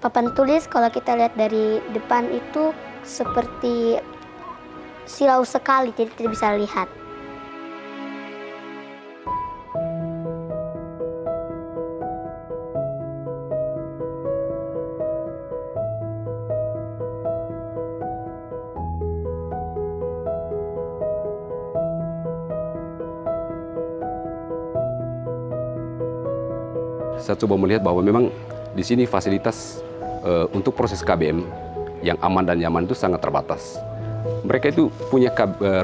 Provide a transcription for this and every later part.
Papan tulis kalau kita lihat dari depan itu seperti silau sekali, jadi tidak bisa lihat. Saya coba melihat bahwa memang di sini fasilitas untuk proses KBM yang aman dan nyaman itu sangat terbatas. Mereka itu punya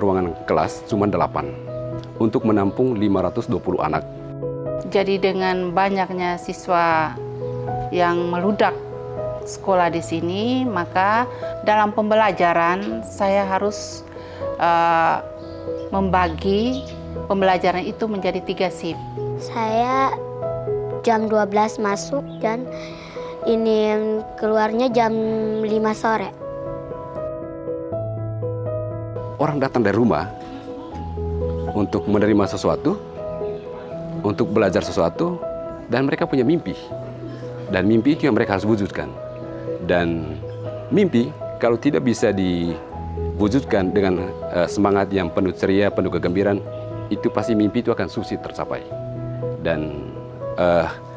ruangan kelas cuma 8 untuk menampung 520 anak. Jadi dengan banyaknya siswa yang meludak sekolah di sini, maka dalam pembelajaran saya harus membagi pembelajaran itu menjadi 3 shift. Saya jam 12 masuk dan ini keluarnya jam 5 sore. Orang datang dari rumah untuk menerima sesuatu, untuk belajar sesuatu, dan mereka punya mimpi. Dan mimpi itu yang mereka harus wujudkan. Dan mimpi kalau tidak bisa diwujudkan dengan semangat yang penuh ceria, penuh kegembiraan, itu pasti mimpi itu akan sulit tercapai. Dan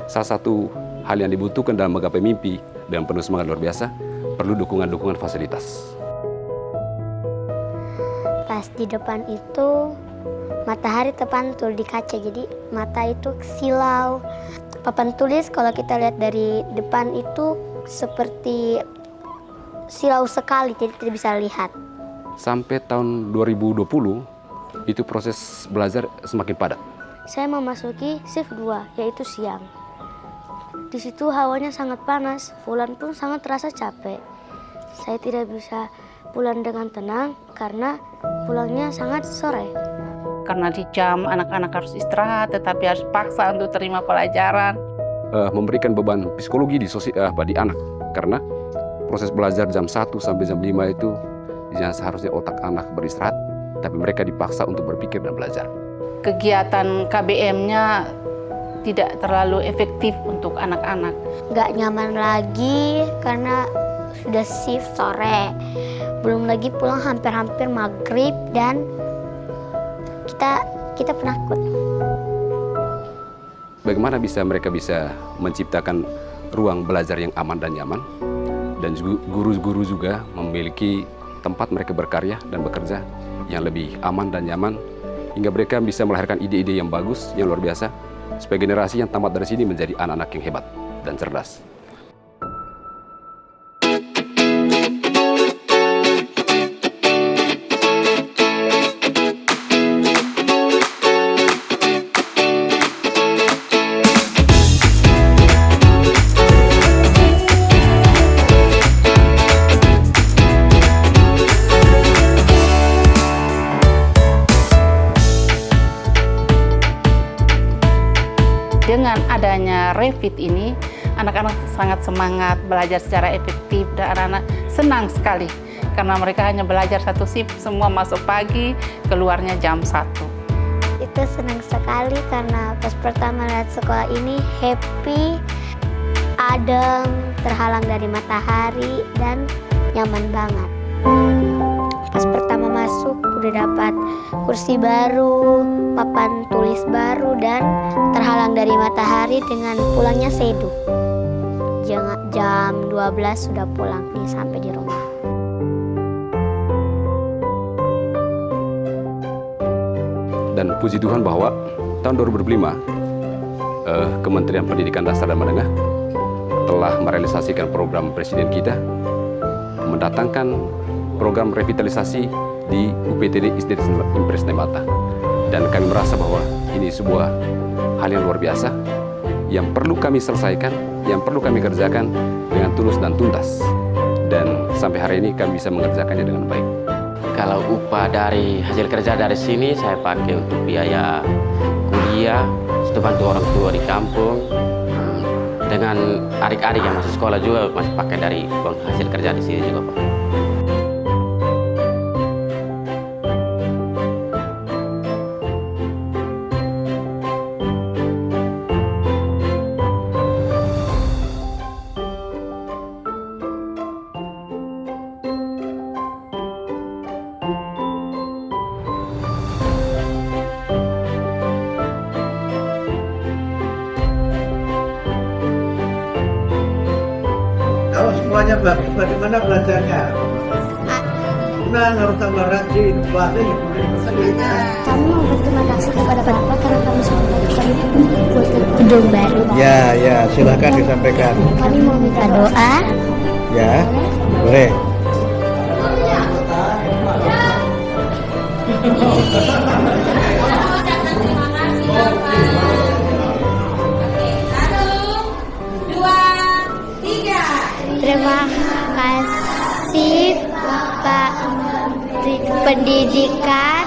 salah satu hal yang dibutuhkan dalam menggapai mimpi dengan penuh semangat luar biasa, perlu dukungan-dukungan fasilitas. Pas di depan itu matahari terpantul di kaca, jadi mata itu silau. Papan tulis kalau kita lihat dari depan itu seperti silau sekali, jadi tidak bisa lihat. Sampai tahun 2020, itu proses belajar semakin padat. Saya memasuki shift 2, yaitu siang. Di situ hawanya sangat panas, Fulan pun sangat terasa capek. Saya tidak bisa pulang dengan tenang karena pulangnya sangat sore. Karena di jam anak-anak harus istirahat, tetapi harus paksa untuk terima pelajaran. Memberikan beban psikologi di anak. Karena proses belajar jam 1 sampai jam 5 itu yang seharusnya otak anak beristirahat, tapi mereka dipaksa untuk berpikir dan belajar. Kegiatan KBM-nya tidak terlalu efektif untuk anak-anak. Nggak nyaman lagi karena sudah shift sore. Belum lagi pulang hampir-hampir maghrib dan kita penakut. Bagaimana mereka bisa menciptakan ruang belajar yang aman dan nyaman, dan guru-guru juga memiliki tempat mereka berkarya dan bekerja yang lebih aman dan nyaman, hingga mereka bisa melahirkan ide-ide yang bagus, yang luar biasa, supaya generasi yang tamat dari sini menjadi anak-anak yang hebat dan cerdas. Dengan adanya Revit ini, anak-anak sangat semangat belajar secara efektif dan anak-anak senang sekali karena mereka hanya belajar 1 shift, semua masuk pagi, keluarnya jam 1. Itu senang sekali karena pas pertama lihat sekolah ini happy, adem, terhalang dari matahari dan nyaman banget. Pas pertama masuk udah dapat kursi baru, papan tulis baru, dan terhalang dari matahari dengan pulangnya seduh. Jam 12 sudah pulang nih sampai di rumah. Dan puji Tuhan bahwa tahun 2005 Kementerian Pendidikan Dasar dan Menengah telah merealisasikan program Presiden kita mendatangkan program revitalisasi di UPTD ISD Impres Nemata. Dan kami merasa bahwa ini sebuah hal yang luar biasa yang perlu kami selesaikan, yang perlu kami kerjakan dengan tulus dan tuntas. Dan sampai hari ini kami bisa mengerjakannya dengan baik. Kalau upah dari hasil kerja dari sini saya pakai untuk biaya kuliah, itu bantu orang tua di kampung. Dengan adik-adik yang masih sekolah juga masih pakai dari uang hasil kerja di sini juga, Pak. tuanya bagaimana belajarnya? Nah, harus tambah rajin. Kami mau berterima kasih kepada Bapak karena kami sudah mendapatkan buat gedung baru. Ya, silakan disampaikan. Kami mau minta doa. Ya, boleh. Terima kasih Bapak Pendidikan